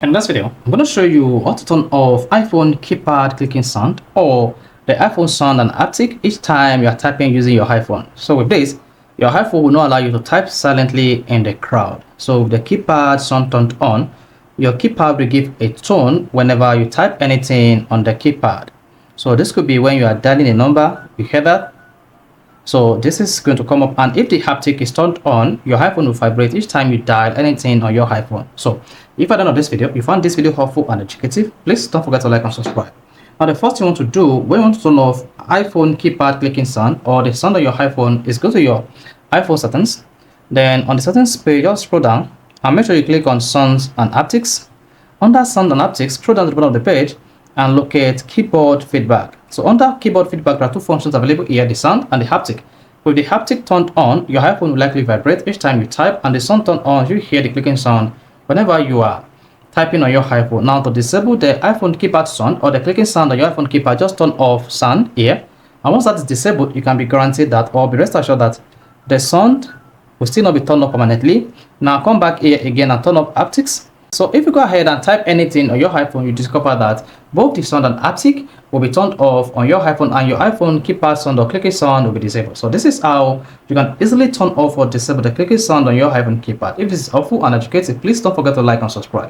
In this video, I'm going to show you how to turn off iPhone keypad clicking sound or the iPhone sound and haptic each time you are typing using your iPhone. So with this, your iPhone will not allow you to type silently in the crowd. So with the keypad sound turned on, your keypad will give a tone whenever you type anything on the keypad. So this could be when you are dialing a number, you hear that? So this is going to come up, and if the haptic is turned on, your iPhone will vibrate each time you dial anything on your iPhone. So if at the end of this video you found this video helpful and educative, please don't forget to like and subscribe. Now the first thing you want to do when you want to turn off iPhone keypad clicking sound or the sound on your iPhone is go to your iPhone settings. Then on the settings page, just scroll down and make sure you click on sounds and haptics. Under sound and haptics, scroll down to the bottom of the page and locate keyboard feedback. So under keyboard feedback, there are two functions available here, the sound and the haptic. With the haptic turned on, your iPhone will likely vibrate each time you type, and the sound turned on, you hear the clicking sound whenever you are typing on your iPhone. Now to disable the iPhone keypad sound or the clicking sound on your iPhone keypad, just turn off sound here. And once that is disabled, you can be guaranteed that, or be rest assured that the sound will still not be turned off permanently. Now come back here again and turn off haptics. So if you go ahead and type anything on your iPhone, you discover that both the sound and haptic will be turned off on your iPhone, and your iPhone keypad sound or clicking sound will be disabled. So this is how you can easily turn off or disable the clicking sound on your iPhone keypad. If this is helpful and educative, please don't forget to like and subscribe.